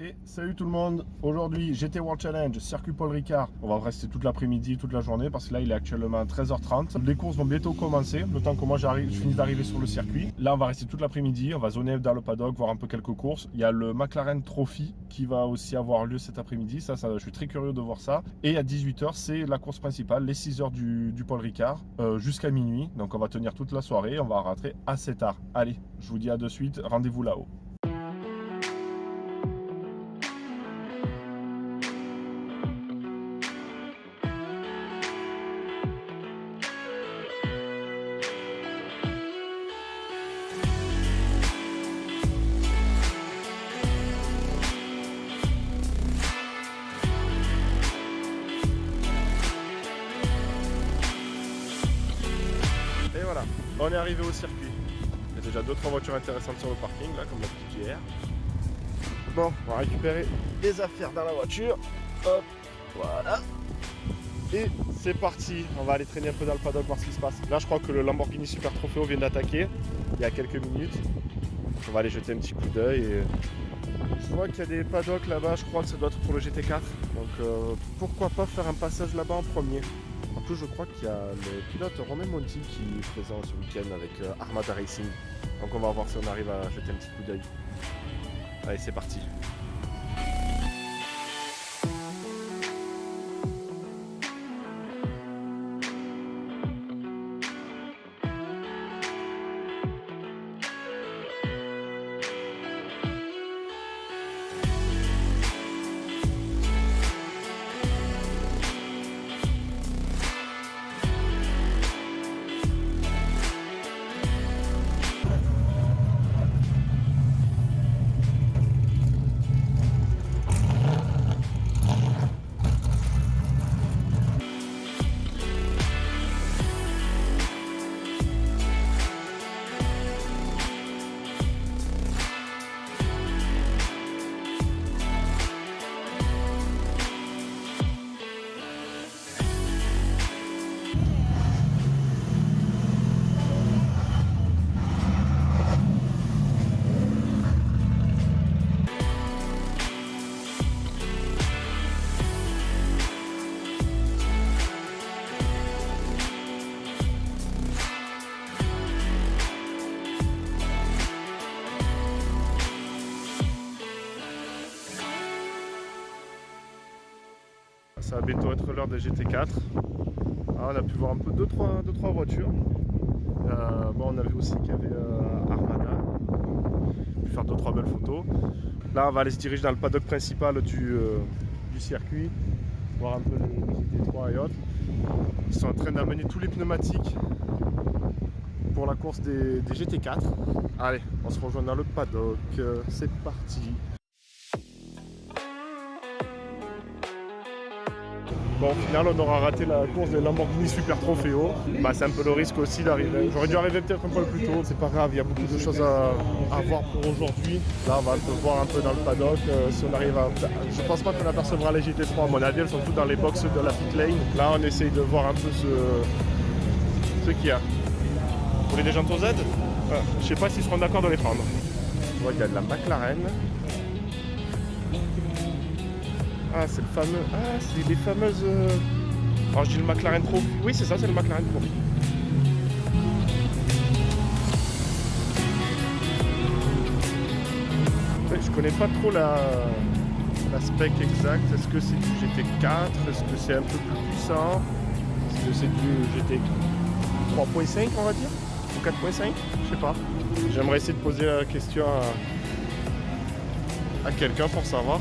Et salut tout le monde, aujourd'hui GT World Challenge, circuit Paul Ricard. On va rester toute l'après-midi, toute la journée parce que là il est actuellement 13h30. Les courses vont bientôt commencer, le temps que moi je finis d'arriver sur le circuit. Là on va rester toute l'après-midi, on va zoner dans le paddock, voir un peu quelques courses. Il y a le McLaren Trophy qui va aussi avoir lieu cet après-midi, ça je suis très curieux de voir ça. Et à 18h c'est la course principale, les 6h du Paul Ricard, jusqu'à minuit. Donc on va tenir toute la soirée, on va rentrer assez tard. Allez, je vous dis à de suite, rendez-vous là-haut. Et voilà, on est arrivé au circuit. Il y a déjà 2-3 voitures intéressantes sur le parking, là, comme la petite GR. Bon, on va récupérer les affaires dans la voiture. Hop, voilà. Et c'est parti. On va aller traîner un peu dans le paddock, voir ce qui se passe. Là, je crois que le Lamborghini Super Trofeo vient d'attaquer, il y a quelques minutes. On va aller jeter un petit coup d'œil. Et... je vois qu'il y a des paddocks là-bas, je crois que ça doit être pour le GT4. Donc pourquoi pas faire un passage là-bas en premier. En plus, je crois qu'il y a le pilote Romain Monti qui est présent ce week-end avec Armada Racing. Donc on va voir si on arrive à jeter un petit coup d'œil. Allez, c'est parti. Ça va bientôt être l'heure des GT4. Ah, on a pu voir un peu 2-3 voitures. Bon, on a vu aussi qu'il y avait Armada. On a pu faire 2-3 belles photos. Là, on va aller se diriger dans le paddock principal du circuit. Voir un peu les GT3 et autres. Ils sont en train d'amener tous les pneumatiques pour la course des GT4. Allez, on se rejoint dans le paddock. C'est parti. Bon, au final, on aura raté la course des Lamborghini Super Trofeo. Bah, c'est un peu le risque aussi d'arriver. J'aurais dû arriver peut-être un peu plus tôt. C'est pas grave, il y a beaucoup de choses à voir pour aujourd'hui. Là, on va un peu voir un peu dans le paddock. Si on arrive à... Je pense pas qu'on apercevra les GT3. À mon avis, elles sont toutes dans les box de la pit lane. Là, on essaye de voir un peu ce qu'il y a. Vous voulez des jantos Z? Je sais pas s'ils seront d'accord de les prendre. On voit qu'il y a de la McLaren. Ah, c'est le fameux... Ah, c'est les fameuses... Alors, je dis le McLaren Trophy. Oui, c'est ça, c'est le McLaren Trophy. Ouais, je connais pas trop la spec exacte. Est-ce que c'est du GT4? Est-ce que c'est un peu plus puissant? Est-ce que c'est du GT 3.5, on va dire? Ou 4.5? Je sais pas. J'aimerais essayer de poser la question à quelqu'un pour savoir.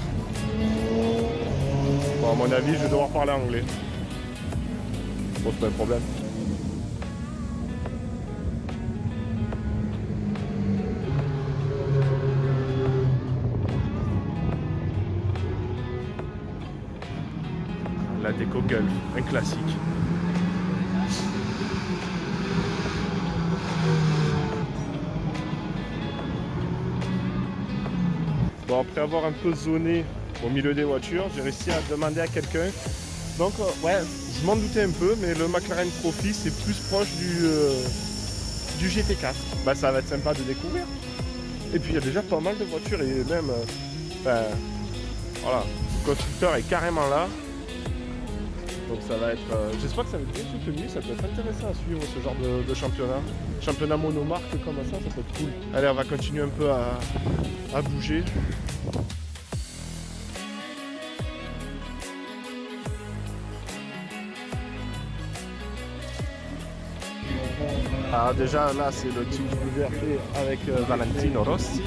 Bon, à mon avis, je vais devoir parler anglais. Bon, c'est pas un problème. La déco Gulf, un classique. Bon, après avoir un peu zoné au milieu des voitures, j'ai réussi à demander à quelqu'un. Donc ouais, je m'en doutais un peu, mais le McLaren Trophy c'est plus proche du GT4. Bah ça va être sympa de découvrir. Et puis il y a déjà pas mal de voitures et même Voilà, le constructeur est carrément là. Donc ça va être... j'espère que ça va être bien soutenu, ça peut être intéressant à suivre ce genre de championnat. Championnat monomarque comme ça peut être cool. Allez, on va continuer un peu à bouger. Alors déjà là c'est le team WRT avec Valentino Rossi.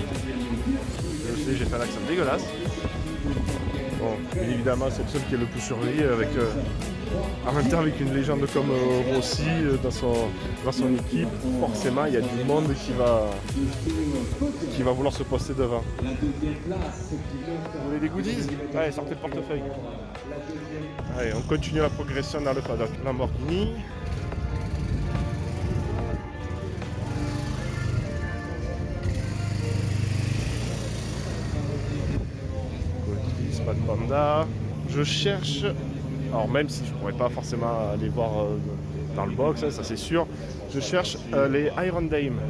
Je sais, j'ai fait un accent dégueulasse. Bon, bien évidemment c'est le seul qui est le plus surveillé avec en même temps avec une légende comme Rossi dans son équipe. Forcément il y a du monde qui va vouloir se poster devant. Vous voulez des goodies? Allez, sortez le portefeuille. Allez, on continue la progression dans le paddock. Lamborghini. Pas de panda. Je cherche, alors même si je pourrais pas forcément aller voir dans le box, hein, ça c'est sûr, je cherche les Iron Dame.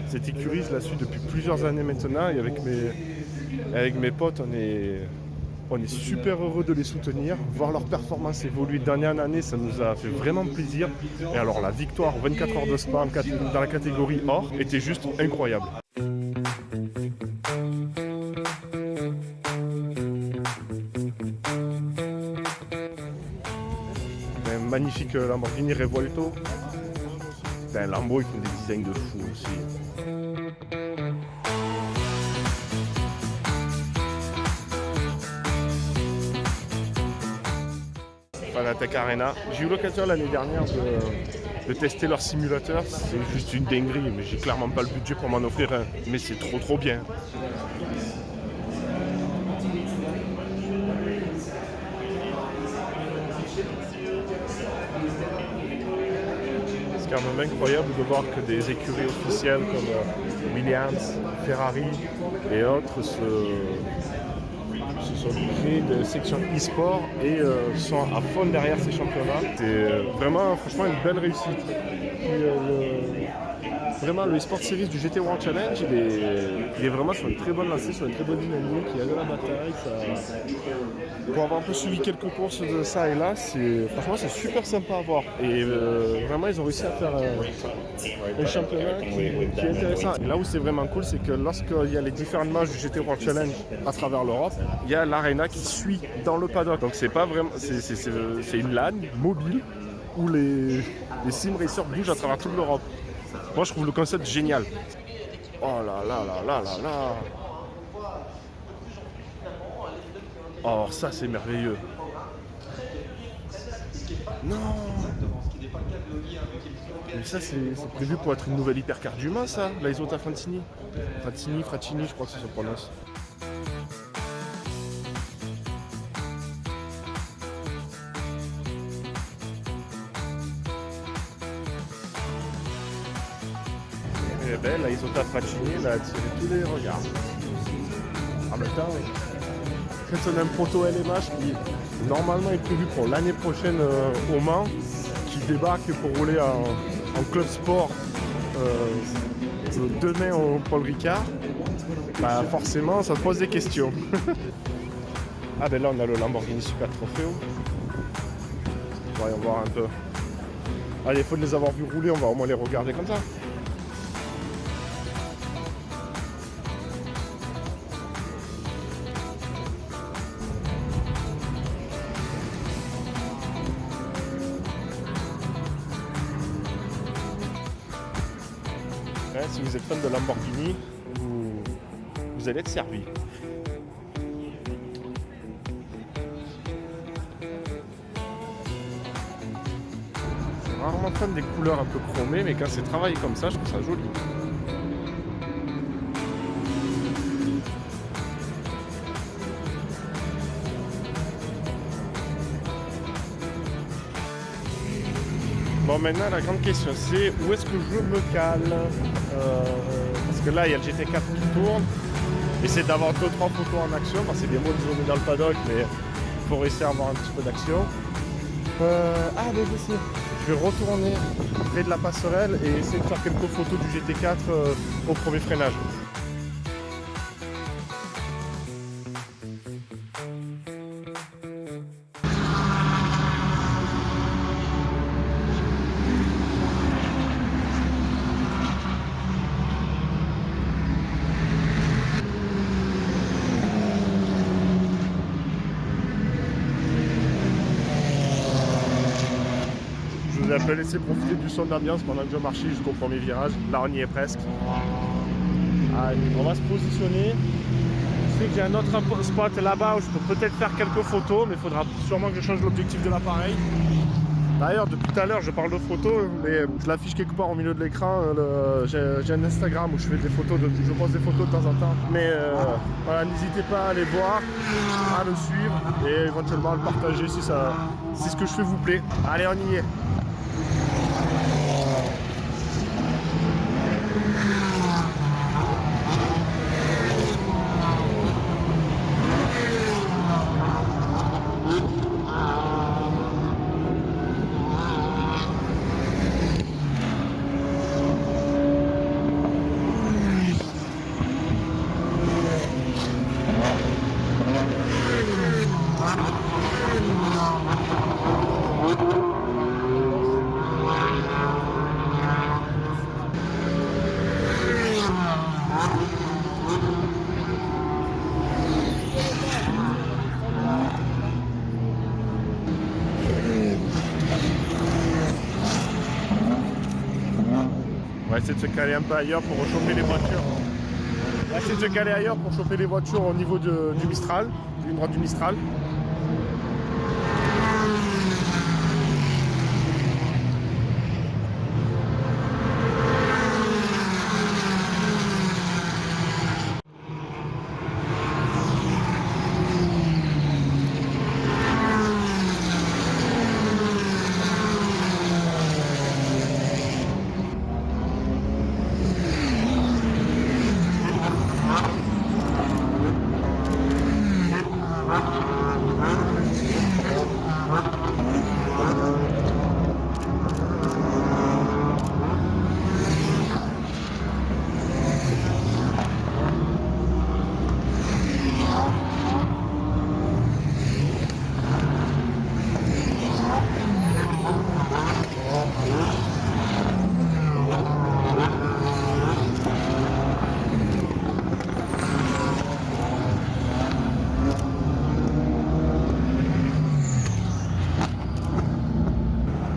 Cette écurie, je la suis depuis plusieurs années maintenant et avec mes potes, on est super heureux de les soutenir. Voir leur performance évoluer d'année en année, ça nous a fait vraiment plaisir. Et alors la victoire 24 heures de Spa dans la catégorie or était juste incroyable. Magnifique Lamborghini Revuelto. Lambo, ils font des designs de fou aussi. Fanatec Arena. J'ai eu l'occasion l'année dernière de tester leur simulateur. C'est juste une dinguerie, mais j'ai clairement pas le budget pour m'en offrir un. Mais c'est trop bien. C'est quand même incroyable de voir que des écuries officielles comme Williams, Ferrari et autres se sont créés de sections e-sport et sont à fond derrière ces championnats. C'est vraiment, franchement, une belle réussite. Vraiment, le e-sport series du GT World Challenge, il est vraiment sur une très bonne lancée, sur une très bonne dynamique. Il y a de la bataille. Pour avoir un peu suivi quelques courses de ça et là, franchement, c'est super sympa à voir. Et vraiment, ils ont réussi à faire un championnat qui est intéressant. Et là où c'est vraiment cool, c'est que lorsqu'il y a les différentes matchs du GT World Challenge à travers l'Europe, il y a l'Arena qui suit dans le paddock. Donc c'est pas vraiment, c'est une LAN mobile où les sim racers bougent à travers toute l'Europe. Moi, je trouve le concept génial. Oh là là là là là là. Oh, ça, c'est merveilleux. Non. Mais ça, c'est prévu pour être une nouvelle hypercar du Mans, ça, la Isotta Frattini. Frattini, je crois que ça se prononce. Elle est belle, la Isotta Frattini, elle a attiré tous les regards. En même temps, quand on a un proto LMH qui normalement est prévu pour l'année prochaine au Mans, qui débarque pour rouler en club sport demain au Paul Ricard, bah forcément ça pose des questions. Ah ben là on a le Lamborghini Super Trofeo. Voyons voir un peu. Allez, il faut de les avoir vus rouler, on va au moins les regarder comme ça. Si vous êtes fan de Lamborghini, vous allez être servi. Je suis rarement fan des couleurs un peu chromées, mais quand c'est travaillé comme ça, je trouve ça joli. Bon, maintenant la grande question c'est où est-ce que je me cale parce que là il y a le GT4 qui tourne. Essayer d'avoir 2-3 photos en action, c'est bien beau de zoomer dans le paddock, mais il faut réussir à avoir un petit peu d'action. Mais je sais, je vais retourner près de la passerelle et essayer de faire quelques photos du GT4 au premier freinage. un peu laissé profiter du son d'ambiance pendant que je marchais jusqu'au premier virage. Là, on y est presque. Allez, on va se positionner. Je sais que j'ai un autre spot là-bas où je peux peut-être faire quelques photos, mais il faudra sûrement que je change l'objectif de l'appareil. D'ailleurs, depuis tout à l'heure, je parle de photos, mais je l'affiche quelque part au milieu de l'écran. J'ai un Instagram où je fais des photos, je pose des photos de temps en temps. Mais voilà, n'hésitez pas à aller voir, à le suivre et éventuellement à le partager si ce que je fais vous plaît. Allez, on y est. On va essayer de se caler un peu ailleurs pour choper les voitures. On va essayer de se caler ailleurs pour choper les voitures au niveau du Mistral, du ligne droite du Mistral.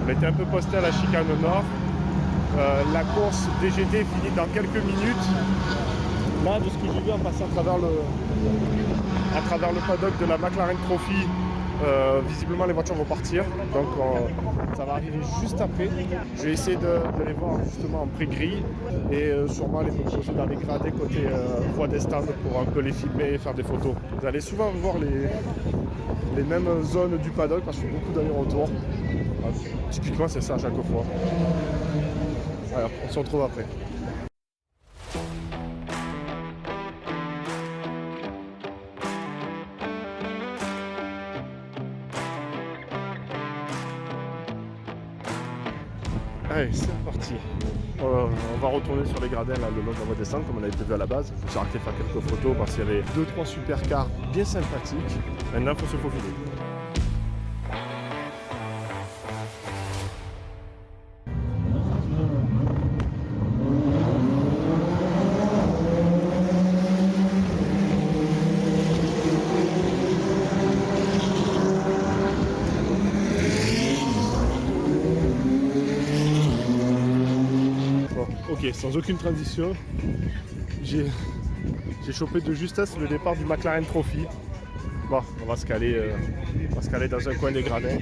On était un peu posté à la chicane nord. La course DGT finit dans quelques minutes. Là, de ce que j'ai vu en passant à travers le paddock de la McLaren Trophy, visiblement les voitures vont partir. Donc ça va arriver juste après. Je vais essayer de les voir justement en pré-grille et sûrement les proposer dans les gradés côté voie des stands pour un peu les filmer et faire des photos. Vous allez souvent voir les mêmes zones du paddock parce qu'il y a beaucoup d'allers-retours. Typiquement c'est ça à chaque fois. Alors on se retrouve après. Allez, c'est parti. On va retourner sur les gradins là, le long de la voie des stands comme on avait prévu à la base. Je me suis arrêté faire quelques photos parce qu'il y avait 2-3 supercars bien sympathiques. Maintenant il faut se faufiler. Ok, sans aucune transition, j'ai chopé de justesse le départ du McLaren Trophy. Bon, on va se caler dans un coin des gradins.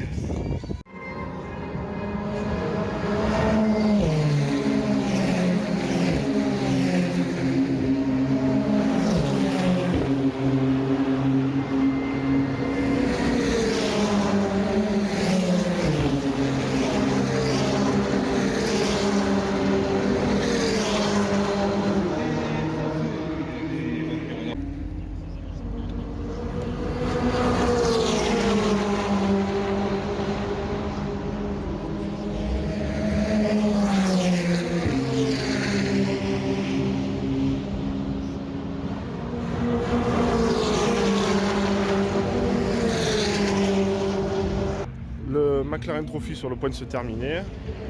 Le McLaren Trophy sur le point de se terminer.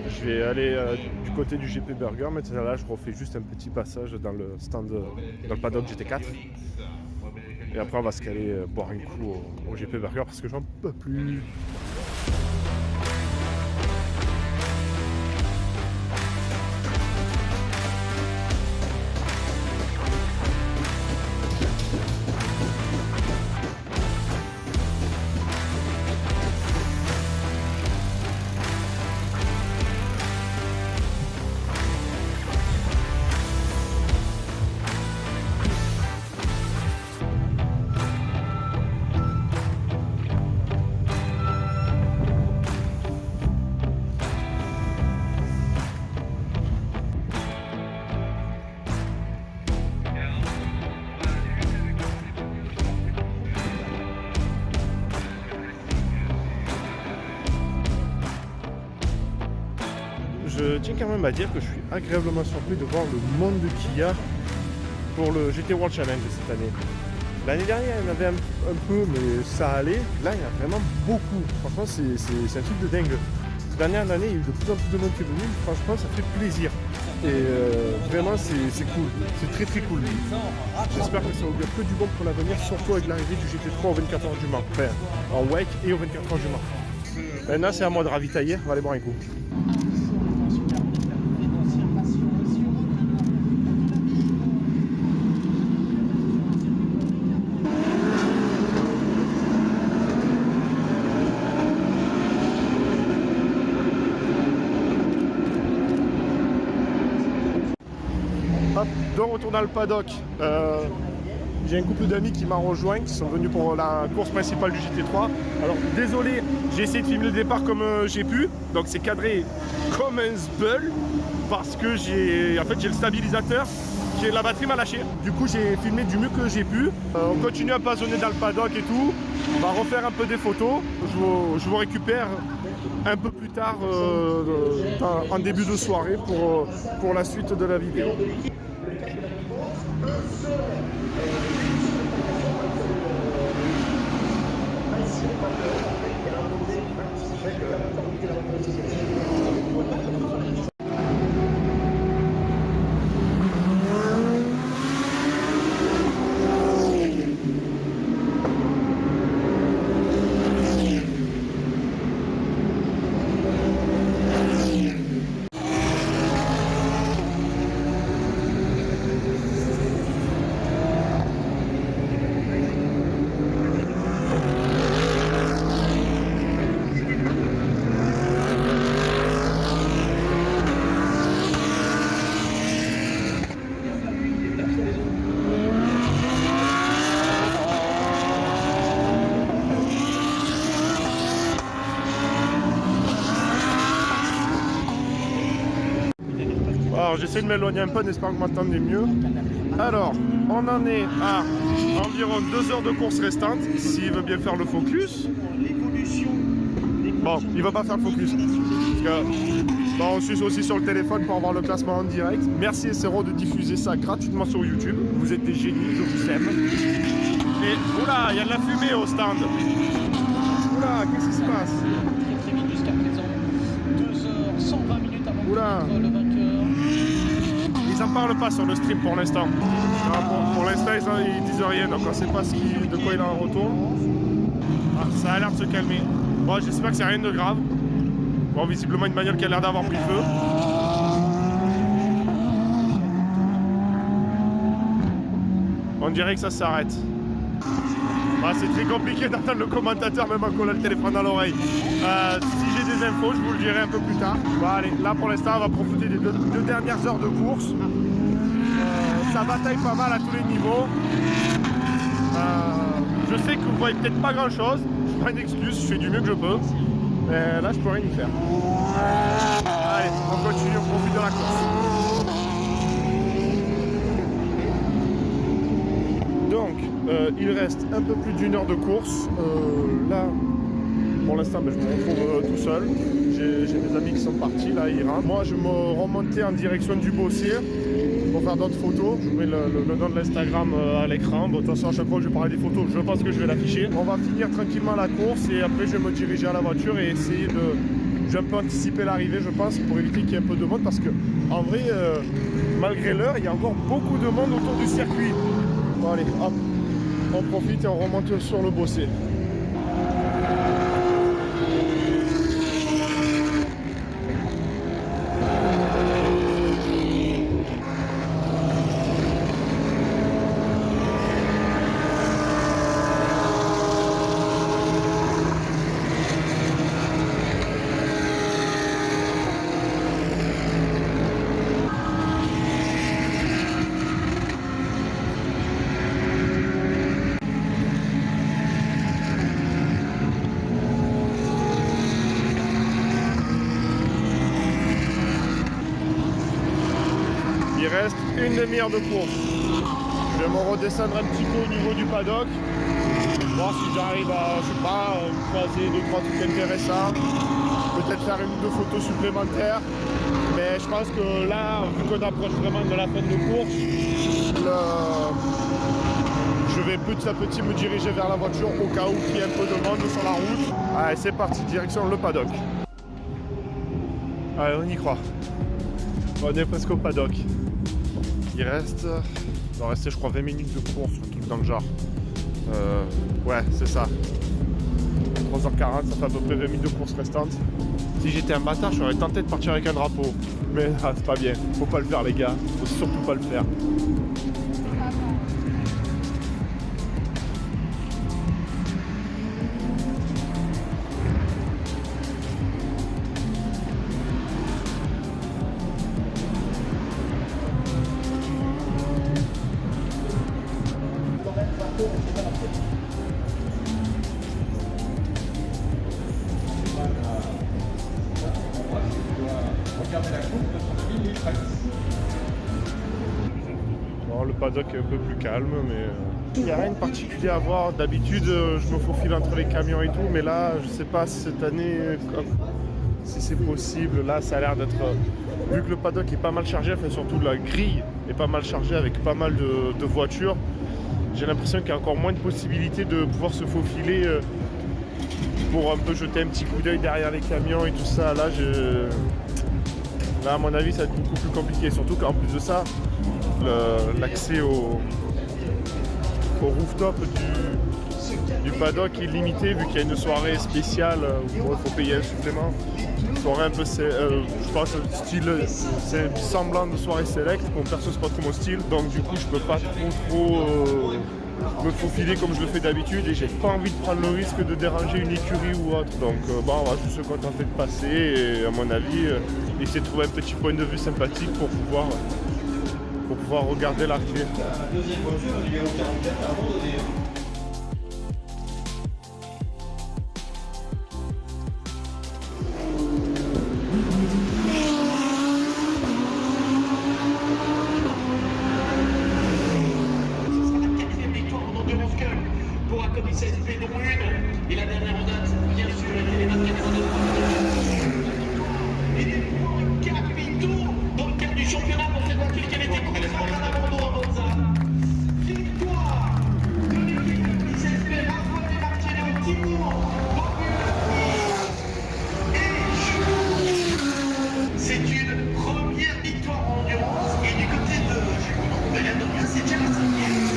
Je vais aller du côté du GP Burger. Maintenant là, je refais juste un petit passage dans le stand, dans le paddock GT4. Et après, on va se caler boire un coup au GP Burger parce que j'en peux plus. je tiens quand même à dire que je suis agréablement surpris de voir le monde qu'il y a pour le GT World Challenge cette année. L'année dernière, il y en avait un peu, mais ça allait. Là, il y en a vraiment beaucoup. Franchement, c'est un truc de dingue. Dernière année, il y a eu de plus en plus de monde qui est venu. Franchement, ça fait plaisir. Et vraiment, c'est cool. C'est très très cool. J'espère que ça augure que du bon pour l'avenir, surtout avec l'arrivée du GT3 au 24 heures du Mans. Enfin, en wake et au 24 heures du Mans. Maintenant, c'est à moi de ravitailler. On va aller boire un coup. Hop, de retour dans le paddock. J'ai un couple d'amis qui m'a rejoint, qui sont venus pour la course principale du GT3. Alors désolé, j'ai essayé de filmer le départ comme j'ai pu. Donc c'est cadré comme un zbeul parce que j'ai le stabilisateur, la batterie m'a lâché. Du coup j'ai filmé du mieux que j'ai pu. On continue à pasonner dans le paddock et tout. On va refaire un peu des photos. Je vous récupère un peu plus tard en début de soirée pour la suite de la vidéo. Alors j'essaie de m'éloigner un peu en espérant que vous m'entendez mieux. Alors, on en est à environ 2 heures de course restantes, s'il veut bien faire le focus. Bon, il ne va pas faire le focus. Parce que, bon, on suit aussi sur le téléphone pour avoir le classement en direct. Merci SRO de diffuser ça gratuitement sur YouTube. Vous êtes des génies, je vous aime. Et oula, il y a de la fumée au stand. Oula, qu'est-ce qui se passe? Très vite jusqu'à présent. 2 heures, 120 minutes avant Oula. le vainqueur. Ils n'en parlent pas sur le stream pour l'instant. Pour l'instant, ils disent rien, donc on ne sait pas de quoi il en retourne. Ah, ça a l'air de se calmer. Bon, j'espère que c'est rien de grave. Bon, visiblement une bagnole qui a l'air d'avoir pris feu. On dirait que ça s'arrête. Ah, c'est très compliqué d'entendre le commentateur même en collant le téléphone dans l'oreille. Si j'ai des infos, je vous le dirai un peu plus tard. Bon, allez, là pour l'instant, on va profiter des deux dernières heures de course. Ça bataille pas mal à tous les niveaux. Je sais que vous voyez peut-être pas grand chose. Je prends une excuse, je fais du mieux que je peux. Mais là, je peux rien y faire. Allez, on continue, on profite de la course. Donc, il reste un peu plus d'1 heure de course. Là, pour l'instant, je me retrouve tout seul. J'ai mes amis qui sont partis, là, ils rentrent. Moi, je me remontais en direction du Bossier pour faire d'autres photos. Je mets le nom de l'Instagram à l'écran. Bon, de toute façon, à chaque fois que je parle des photos, je pense que je vais l'afficher. On va finir tranquillement la course et après, je vais me diriger à la voiture et essayer de... Je vais un peu anticiper l'arrivée, je pense, pour éviter qu'il y ait un peu de monde parce que, en vrai, malgré l'heure, il y a encore beaucoup de monde autour du circuit. Bon, allez, hop. On profite et on remonte sur le Bossier. Il reste une demi-heure de course. Je vais me redescendre un petit peu au niveau du paddock. Voir si j'arrive à, je sais pas, croiser 2-3 trucs intéressants. peut-être faire une ou deux photos supplémentaires. Mais je pense que là, vu qu'on approche vraiment de la fin de course, je vais petit à petit me diriger vers la voiture au cas où il y ait un peu de monde sur la route. Allez, c'est parti, direction le paddock. Allez, on y croit. On est presque au paddock. Il doit rester je crois 20 minutes de course, un truc dans le genre. Ouais, c'est ça. 3h40, ça fait à peu près 20 minutes de course restantes. Si j'étais un bâtard, j'aurais tenté de partir avec un drapeau. Mais ah, c'est pas bien. Faut pas le faire les gars. Faut surtout pas le faire. Bon, le paddock est un peu plus calme, mais il n'y a rien de particulier à voir. D'habitude, je me faufile entre les camions et tout, mais là, je sais pas cette année si c'est possible. Là, ça a l'air d'être, vu que le paddock est pas mal chargé, enfin surtout la grille est pas mal chargée avec pas mal de voitures. J'ai l'impression qu'il y a encore moins de possibilités de pouvoir se faufiler pour un peu jeter un petit coup d'œil derrière les camions et tout ça. Là, à mon avis, ça va être beaucoup plus compliqué. Surtout qu'en plus de ça, l'accès au rooftop du paddock est limité vu qu'il y a une soirée spéciale où il faut payer un supplément. Soirée un peu, je pense, style, c'est semblant de soirée select. Bon, perso, c'est pas trop mon style, donc du coup, je peux pas trop me faufiler comme je le fais d'habitude et j'ai pas envie de prendre le risque de déranger une écurie ou autre. Donc, bon, on va juste se contenter de passer et, à mon avis, essayer de trouver un petit point de vue sympathique pour pouvoir regarder l'arrivée. La deuxième voiture, le numéro 44, a abandonné. Pour Accobi CSP dont une, et la dernière en date, bien sûr, elle est maintenue en date. Et des points capitaux dans le cadre du championnat pour cette voiture qui avait été complètement en abandon à Monza. Victoire de l'équipe Accobi CSP, Raffaele Marcello, Timur, et c'est une première victoire en endurance, et du côté de la Doria, c'est déjà la cinquième.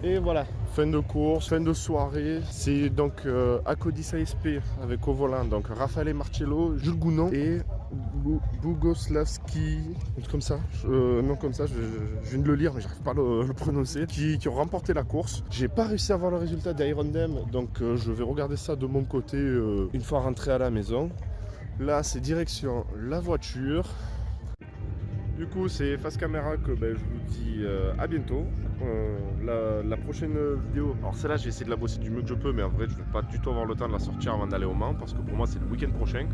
Et voilà, fin de course, fin de soirée. C'est donc Acodis ASP avec au volant, donc Raffaele Marcello, Jules Gounon et Bugoslavski, un truc comme ça, non comme ça, je viens de le lire mais j'arrive pas à le prononcer, qui ont remporté la course. J'ai pas réussi à voir le résultat d'Irondem, donc je vais regarder ça de mon côté une fois rentré à la maison. Là c'est direction la voiture. Du coup, c'est face caméra que je vous dis à bientôt. La prochaine vidéo, alors celle-là, j'ai essayé de la bosser du mieux que je peux, mais en vrai, je ne vais pas du tout avoir le temps de la sortir avant d'aller au Mans, parce que pour moi, c'est le week-end prochain.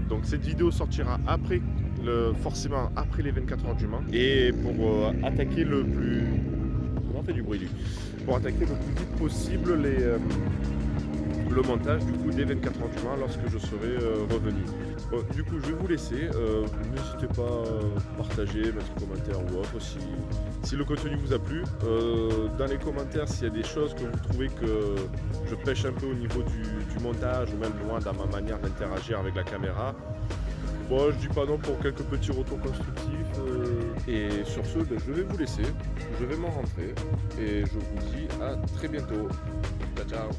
Donc cette vidéo sortira après, forcément après les 24 heures du Mans. Et pour attaquer le plus... On fait du bruit, lui. Pour attaquer le plus vite possible le montage du coup des 24 heures du Mans lorsque je serai revenu. Du coup je vais vous laisser, n'hésitez pas à partager, mettre un commentaire ou autre si le contenu vous a plu. Dans les commentaires s'il y a des choses que vous trouvez que je pêche un peu au niveau du montage ou même loin dans ma manière d'interagir avec la caméra. Bon, je dis pas non pour quelques petits retours constructifs et sur ce je vais vous laisser, je vais m'en rentrer et je vous dis à très bientôt. Ciao ciao.